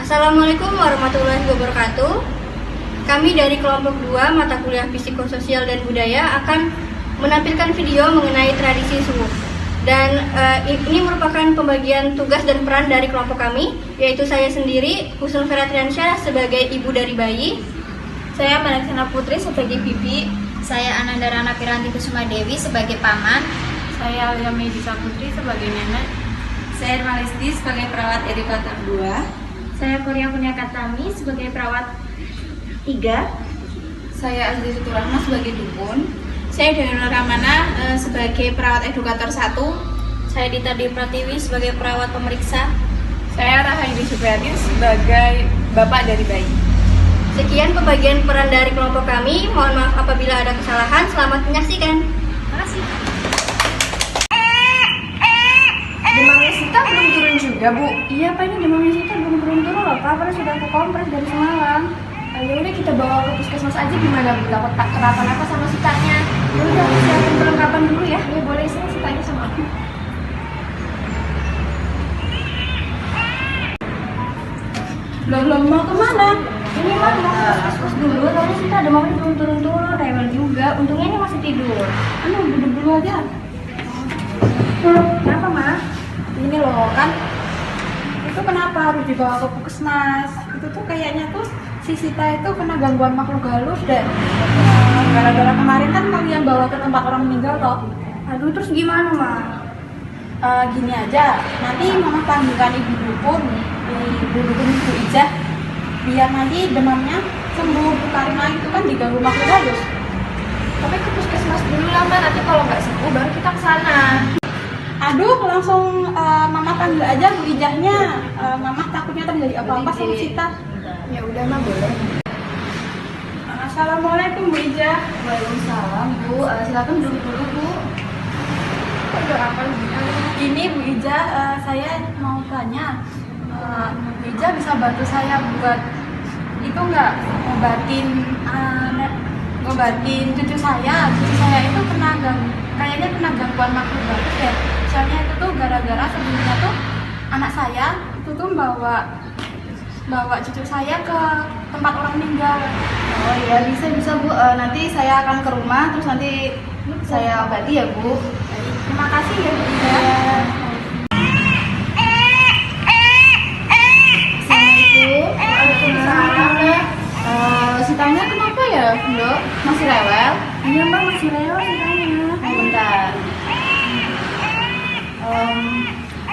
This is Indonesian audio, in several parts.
Assalamualaikum warahmatullahi wabarakatuh. Kami dari kelompok 2 mata kuliah Psikososial dan Budaya akan menampilkan video mengenai tradisi suwuk. Dan ini merupakan pembagian tugas dan peran dari kelompok kami, yaitu saya sendiri, Husnul Feratriansyah sebagai ibu dari bayi. Saya Malaksana Putri sebagai bibi. Saya Anandara Piranti Kusuma Dewi sebagai paman. Saya Alia Medisa Putri sebagai nenek. Saya Malisti sebagai perawat edukator 2. Saya Korea Punyakatami sebagai perawat 3. Saya Azli Suturahma sebagai dukun. Saya Danila Ramana sebagai perawat edukator 1. Saya Dita Pratiwi sebagai perawat pemeriksa. Saya Rahayudi Supriyati sebagai bapak dari bayi. Sekian pembagian peran dari kelompok kami. Mohon maaf apabila ada kesalahan. Selamat menyaksikan. Terima kasih. Demamnya Sita belum turun juga, Bu. Iya Pak, ini demamnya Sita belum turun-turun loh Pak. Padahal sudah aku kompres dari semalam. Ya udah kita bawa ke puskesmas aja, gimana Bu? Takut kenapa-napa sama Sitanya. Ya udah aku siapin perlengkapan dulu ya. Ya boleh sih Sitanya sama aku. Belum mau kemana? Ini mah mau puskesmas dulu. Soalnya Sita demamnya belum turun-turun, rewel juga. Untungnya ini masih tidur. Duduk dulu aja. Kenapa Ma? Ini loh kan, itu kenapa harus dibawa ke puskesmas? Itu tuh kayaknya tuh si Sita itu kena gangguan makhluk halus deh. Gara-gara kemarin kan kalian bawa ke tempat orang meninggal toh. Aduh, terus gimana Ma? Gini aja, nanti mama panggilkan ibu dukun Ibu Ijah, biar nanti demamnya sembuh. Bu Karina itu kan diganggu makhluk halus. Tapi ke puskesmas dulu lah Mbak, nanti kalau nggak sembuh baru kita ke sana. Aduh, langsung mama panggil aja Bu Ijahnya. Mama takutnya terjadi apa-apa sama Sita. Ya udah Mbak, boleh. Assalamualaikum Bu Ijah. Waalaikumsalam Bu, silakan duduk dulu Bu. Kok udah apa ini Bu Ijah, saya mau tanya, Bu Ijah bisa bantu saya buat itu nggak, ngobatin cucu saya itu kayaknya kena gangguan makhluk halus deh. Soalnya itu tuh gara-gara sebelumnya tuh anak saya itu tuh bawa cucu saya ke tempat orang meninggal. Oh iya, bisa Bu. Nanti saya akan ke rumah, terus nanti saya obati ya Bu. Terima kasih ya Bu Ijah. Waalaikumsalam. Sitanya kenapa ya, Dok? Masih rewel? Iya Mbak, masih rewel Sitanya. Bentar.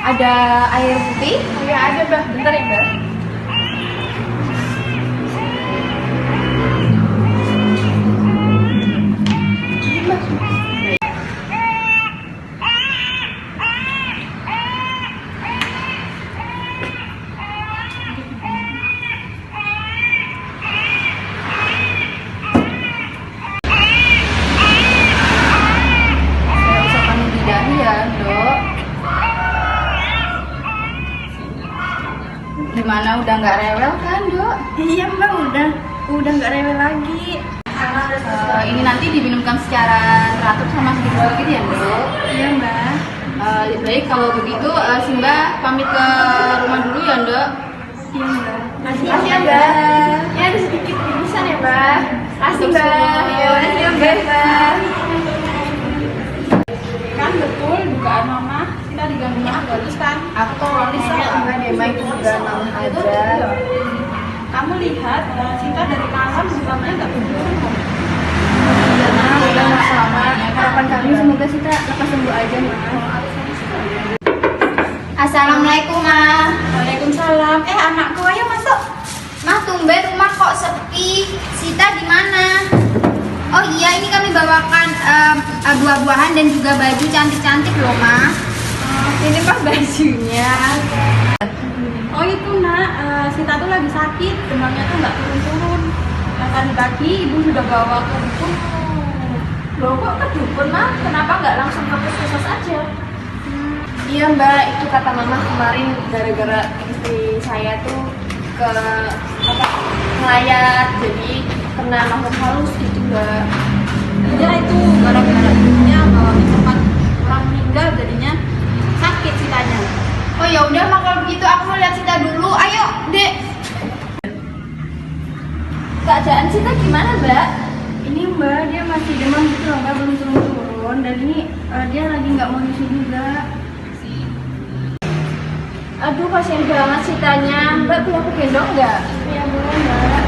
Ada air putih? Ya ada Mbak, bentar ya Mbak. Gimana, udah nggak rewel kan, Dok? Iya Mbak, udah nggak rewel lagi. Ini nanti diminumkan secara teratur sama sedikit-sedikit ya, Dok? Iya Mbak. Lebih baik kalau begitu, Simba pamit ke rumah dulu ya, Dok? Iya Mbak. Makasih ya, Mbak. Ya ada sedikit urusan ya Mbak. Kasih Mbak. Ya, makasih ya, Mbak. Kan betul dugaan mama, kita diganggu makhluk halus kan? Aku orangnya enggak deh, Mbak, itu juga nama aja. Kamu lihat, Cinta dari malam demamnya nggak turun kok. Udah nggak selamat. Harapan kami semoga Sita lekas sembuh aja Ma. Assalamualaikum Ma. Waalaikumsalam. Anakku ayo masuk. Ma, tumben rumah kok sepi. Sita di mana? Oh iya, ini kami bawakan buah-buahan dan juga baju cantik-cantik loh Ma. Ini Mas bajunya. Oh itu nak, Sita tuh lagi sakit, demamnya tuh nggak turun-turun. Nah, tadi pagi ibu sudah bawa ke dukun. Loh kok ke dukun Mah? Kenapa nggak langsung ke puskesmas aja? Iya, Mbak, itu kata Mama kemarin gara-gara istri saya tuh ngelayat, jadi kena makhluk halus gitu, Mbak. Iya itu gara-gara ibunya bawa ke tempat orang meninggal jadinya sakit Sitanya. Oh ya udah, Ma, kalau begitu aku mau lihat Sita dulu. Ayo, Dek. keadaan Sita gimana, Mbak? Ini Mbak, dia masih demam gitu loh Mbak, belum turun-turun. Dan ini dia lagi nggak mau nyusu juga. Aduh, kasihan banget Sitanya. Mbak, boleh aku gendong nggak? Ya boleh Mbak.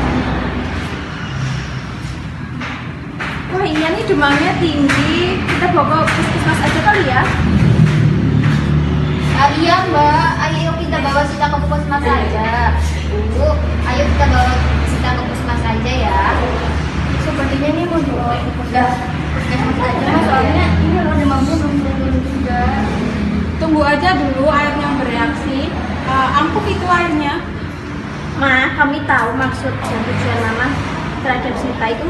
Wah, iya nih demamnya tinggi. Kita bawa ke puskesmas aja kali ya. Iya Mbak, ayo kita bawa Sita ke puskesmas aja. Bu, ayo kita bawa Sita ke puskesmas aja ya. Sepertinya ini mau dibawa ke puskesmas aja Mas, soalnya ini loh demamnya belum turun juga. Tunggu aja dulu airnya bereaksi. Ampuh itu airnya. Ma, kami tahu maksud dan tujuan Mama terhadap Sita itu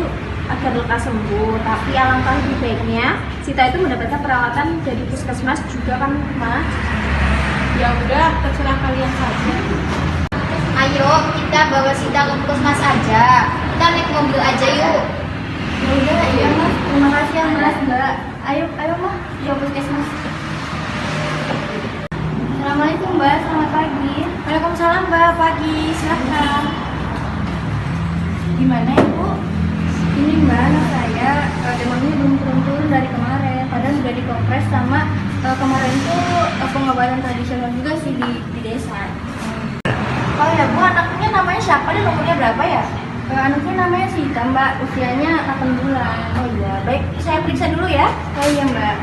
agar lekas sembuh. Tapi alangkah lebih baiknya Sita itu mendapatkan perawatan dari puskesmas juga kan, Ma? Ya udah, terserah kalian saja. Ayo kita bawa Sita ke puskesmas aja. Kita naik mobil aja yuk. Ya udah, iya Mas. Terima kasih ya Mas, Mbak. Ayo Mas, ke puskesmas. Assalamualaikum Mbak, selamat pagi. Waalaikumsalam Mbak, pagi. Silahkan. Gimana Ibu? Ini Mbak, anak saya demamnya belum turun-turun dari kemarin. Padahal sudah dikompres sama kemarin itu pengobatan tradisional juga sih di desa. Oh ya Bu, anaknya namanya siapa dan umurnya berapa ya? Anaknya namanya Sita Mbak, usianya 8 bulan. Oh iya, baik. Saya periksa dulu ya. Oh iya Mbak.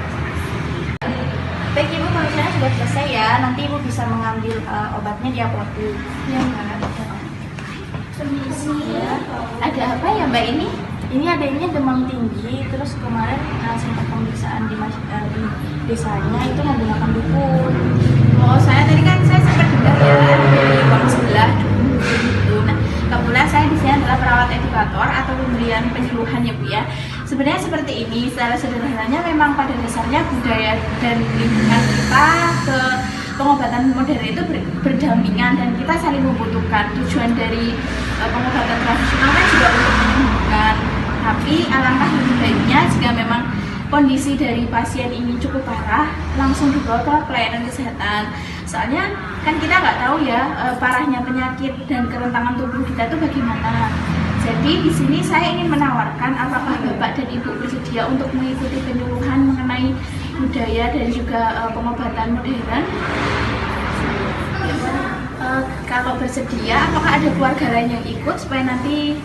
Baik Ibu, pemeriksaannya sudah selesai ya. Nanti Ibu bisa mengambil obatnya di apotek. Iya Mbak. Permisi ya. Ada apa ya Mbak ini? Ini adanya demam tinggi, terus kemarin sempat pemeriksaan di desanya itu menggunakan dukun. Oh, saya sempat dengar ya dari uang sebelah dulu gitu. Nah, kebetulan saya di sini adalah perawat edukator atau pemberian penyuluhan ya Bu ya. Sebenarnya seperti ini, secara sederhananya memang pada dasarnya budaya dan lingkungan kita ke pengobatan modern itu berdampingan dan kita saling membutuhkan. Tujuan dari pengobatan tradisional kan juga untuk menyembuhkan. Tapi alangkah lebih baiknya jika memang kondisi dari pasien ini cukup parah, langsung dibawa ke pelayanan kesehatan. Soalnya kan kita nggak tahu ya parahnya penyakit dan kerentanan tubuh kita itu bagaimana. Jadi di sini saya ingin menawarkan apakah Bapak dan Ibu bersedia untuk mengikuti penyuluhan mengenai budaya dan juga pengobatan modern. Kalau bersedia, apakah ada keluarga lain yang ikut supaya nanti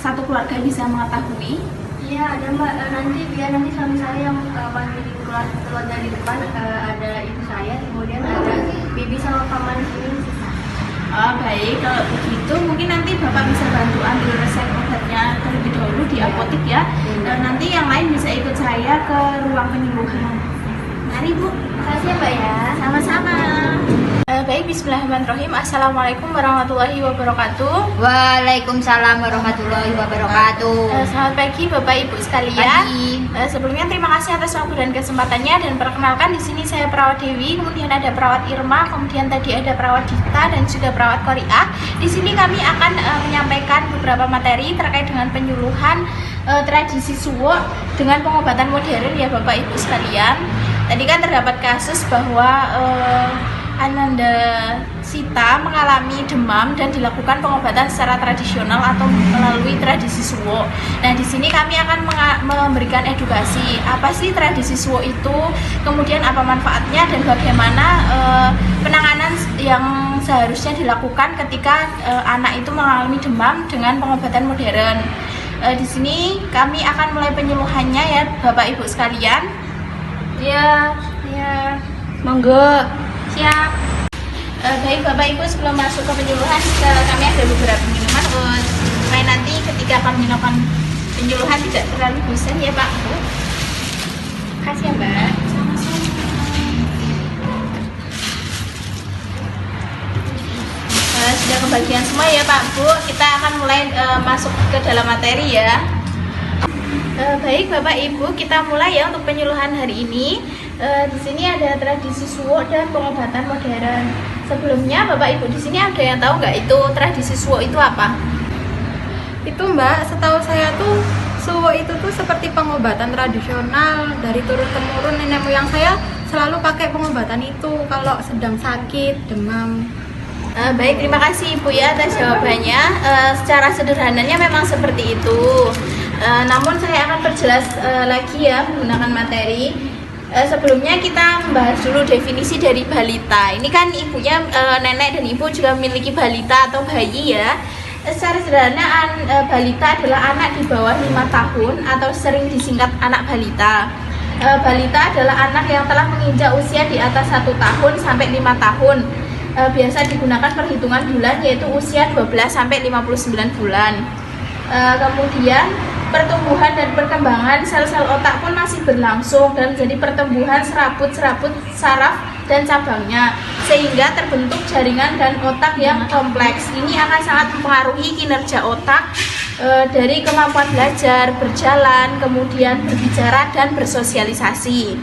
satu keluarga bisa mengetahui? Iya ada Mbak, nanti suami saya yang panggil keluar dari depan, ada ibu saya, kemudian ada bibi sama paman ini. Oh, baik, kalau begitu mungkin nanti Bapak bisa bantu ambil resep obatnya terlebih dahulu di apotek ya. Nanti yang lain bisa ikut saya ke ruang penyuluhan. Mari Bu. Makasih ya Mbak ya. Sama-sama. Baik, bismillahirrahmanirrahim. Assalamualaikum warahmatullahi wabarakatuh. Waalaikumsalam warahmatullahi wabarakatuh. Selamat pagi Bapak Ibu sekalian. Pagi. Sebelumnya terima kasih atas waktu dan kesempatannya, dan perkenalkan di sini saya perawat Dewi, kemudian ada perawat Irma, kemudian tadi ada perawat Dita dan juga perawat Koriah. Di sini kami akan menyampaikan beberapa materi terkait dengan penyuluhan tradisi Suwo dengan pengobatan modern ya Bapak Ibu sekalian. Tadi kan terdapat kasus bahwa Ananda Sita mengalami demam dan dilakukan pengobatan secara tradisional atau melalui tradisi Suwo. Nah, di sini kami akan memberikan edukasi apa sih tradisi Suwo itu, kemudian apa manfaatnya dan bagaimana penanganan yang seharusnya dilakukan ketika anak itu mengalami demam dengan pengobatan modern. Di sini kami akan mulai penyuluhannya ya Bapak Ibu sekalian. Ya. Monggo. Siap. Baik Bapak Ibu, sebelum masuk ke penyuluhan kami ada beberapa minuman supaya nanti ketika kami melakukan penyuluhan tidak terlalu bosan ya Pak Bu. Makasih ya Mbak. Sudah kebagian semua ya Pak Bu, kita akan mulai masuk ke dalam materi ya. Baik Bapak Ibu, kita mulai ya untuk penyuluhan hari ini. Di sini ada tradisi Suwo dan pengobatan modern. Sebelumnya Bapak Ibu di sini ada yang tahu nggak itu tradisi Suwo itu apa? Itu Mbak, setahu saya tuh Suwo itu tuh seperti pengobatan tradisional dari turun temurun. Nenek moyang saya selalu pakai pengobatan itu kalau sedang sakit, demam. Baik, terima kasih Ibu ya atas jawabannya. Secara sederhananya memang seperti itu. Namun saya akan perjelas lagi ya menggunakan materi. Sebelumnya kita membahas dulu definisi dari balita. Ini kan ibunya nenek dan ibu juga memiliki balita atau bayi ya. Secara sederhana balita adalah anak di bawah 5 tahun atau sering disingkat anak balita. Balita adalah anak yang telah menginjak usia di atas 1 tahun sampai 5 tahun. Biasa digunakan perhitungan bulan yaitu usia 12 sampai 59 bulan. Kemudian pertumbuhan dan perkembangan sel-sel otak pun masih berlangsung dan jadi pertumbuhan serabut-serabut saraf dan cabangnya sehingga terbentuk jaringan dan otak yang kompleks. Ini akan sangat mempengaruhi kinerja otak dari kemampuan belajar, berjalan, kemudian berbicara dan bersosialisasi.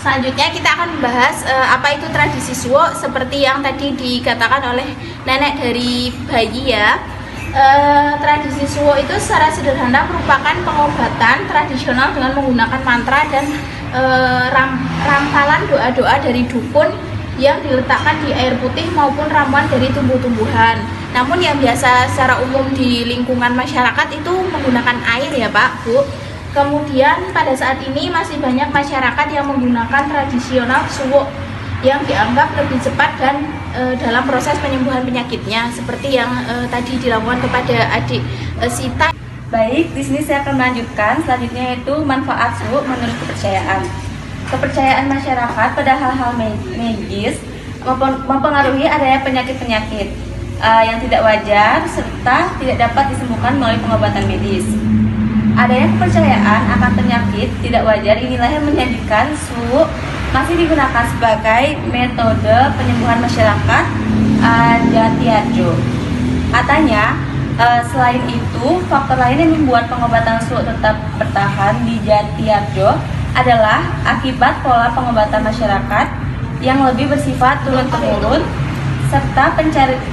Selanjutnya kita akan membahas apa itu tradisi suwo seperti yang tadi dikatakan oleh nenek dari bayi ya. Tradisi suwo itu secara sederhana merupakan pengobatan tradisional dengan menggunakan mantra dan rampalan doa-doa dari dukun yang diletakkan di air putih maupun ramuan dari tumbuh-tumbuhan. Namun yang biasa secara umum di lingkungan masyarakat itu menggunakan air ya Pak, Bu. Kemudian pada saat ini masih banyak masyarakat yang menggunakan tradisional suwo yang dianggap lebih cepat dan dalam proses penyembuhan penyakitnya seperti yang tadi dilakukan kepada adik Sita. Baik, di sini saya akan melanjutkan selanjutnya yaitu manfaat suwo menurut kepercayaan. Kepercayaan masyarakat pada hal-hal medis mempengaruhi adanya penyakit-penyakit yang tidak wajar serta tidak dapat disembuhkan melalui pengobatan medis. Adanya kepercayaan akan penyakit tidak wajar inilah yang menjadikan suwo masih digunakan sebagai metode penyembuhan masyarakat Jatiarjo. Katanya, selain itu, faktor lain yang membuat pengobatan suwo tetap bertahan di Jatiarjo adalah akibat pola pengobatan masyarakat yang lebih bersifat turun-temurun serta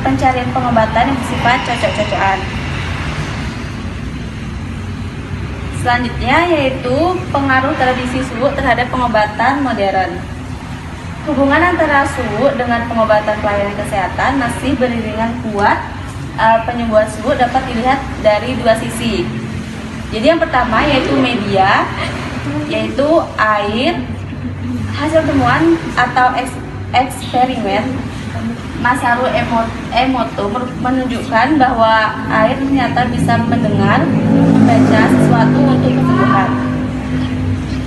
pencarian pengobatan yang bersifat cocok-cocokan. Selanjutnya yaitu pengaruh tradisi suwo terhadap pengobatan modern. Hubungan antara suwo dengan pengobatan pelayanan kesehatan masih beriringan kuat. Penyembuhan suwo dapat dilihat dari dua sisi. Jadi yang pertama yaitu media, yaitu air. Hasil temuan atau eksperimen Masaru Emoto menunjukkan bahwa air ternyata bisa mendengar, membaca sesuatu untuk kesembuhan.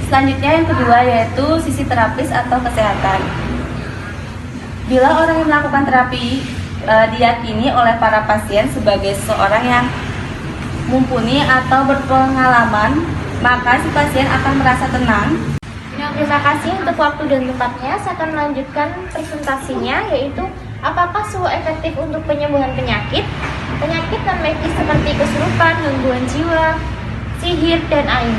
Selanjutnya yang kedua yaitu sisi terapis atau kesehatan. Bila orang yang melakukan terapi diyakini oleh para pasien sebagai seseorang yang mumpuni atau berpengalaman, maka si pasien akan merasa tenang. Terima kasih untuk waktu dan tempatnya. Saya akan melanjutkan presentasinya yaitu apakah suwo efektif untuk penyembuhan penyakit non-medis seperti kesurupan, gangguan jiwa, sihir, dan ain.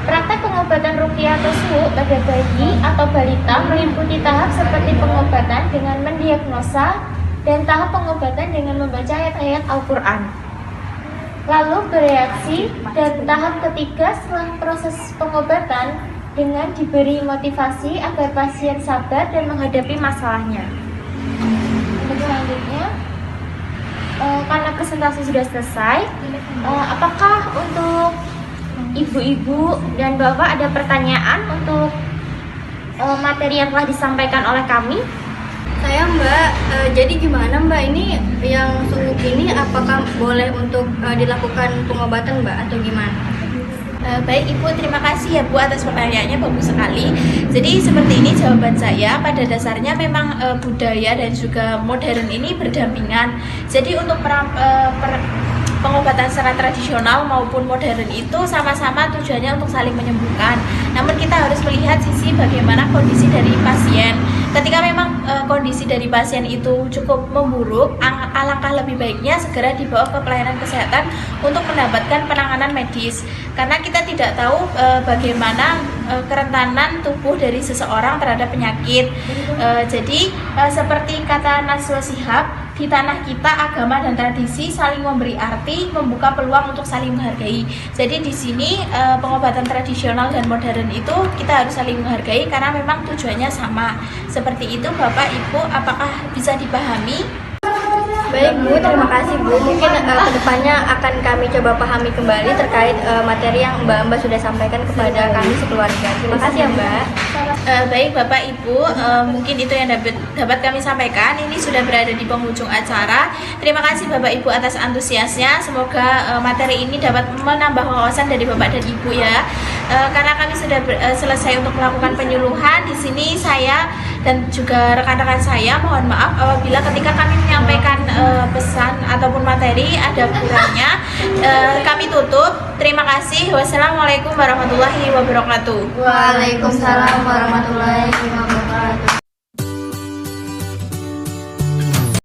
Praktek pengobatan ruqyah atau suwo pada bayi atau balita meliputi tahap seperti pengobatan dengan mendiagnosa dan tahap pengobatan dengan membaca ayat-ayat Al-Quran. Lalu bereaksi dan tahap ketiga setelah proses pengobatan dengan diberi motivasi agar pasien sabar dan menghadapi masalahnya. Untuk selanjutnya, karena presentasi sudah selesai, apakah untuk ibu-ibu dan bapak ada pertanyaan untuk materi yang telah disampaikan oleh kami? Saya Mbak, jadi gimana Mbak ini yang sungguh ini apakah boleh untuk dilakukan pengobatan Mbak atau gimana? Baik Ibu, terima kasih ya Bu atas pertanyaannya, bagus sekali. Jadi seperti ini jawaban saya. Pada dasarnya memang budaya dan juga modern ini berdampingan. Jadi untuk pengobatan secara tradisional maupun modern itu sama-sama tujuannya untuk saling menyembuhkan. Namun kita harus melihat sisi bagaimana kondisi dari pasien. Ketika memang kondisi dari pasien itu cukup memburuk, alangkah lebih baiknya segera dibawa ke pelayanan kesehatan untuk mendapatkan penanganan medis, karena kita tidak tahu bagaimana kerentanan tubuh dari seseorang terhadap penyakit. Jadi seperti kata Najwa Shihab, di tanah kita agama dan tradisi saling memberi arti, membuka peluang untuk saling menghargai. Jadi di sini pengobatan tradisional dan modern itu kita harus saling menghargai karena memang tujuannya sama. Seperti itu Bapak Ibu, apakah bisa dipahami? Baik Bu, terima kasih Bu. Mungkin kedepannya akan kami coba pahami kembali terkait materi yang Mbak sudah sampaikan kepada kami sekeluarga. Terima kasih ya Mbak. Baik Bapak Ibu, mungkin itu yang dapat kami sampaikan. Ini sudah berada di penghujung acara. Terima kasih Bapak Ibu atas antusiasnya. Semoga materi ini dapat menambah wawasan dari Bapak dan Ibu ya. Karena kami sudah selesai untuk melakukan penyuluhan, di sini saya dan juga rekan-rekan saya mohon maaf apabila ketika kami menyampaikan pesan ataupun materi ada kurangnya. Kami tutup. Terima kasih. Wassalamualaikum warahmatullahi wabarakatuh. Waalaikumsalam warahmatullahi wabarakatuh.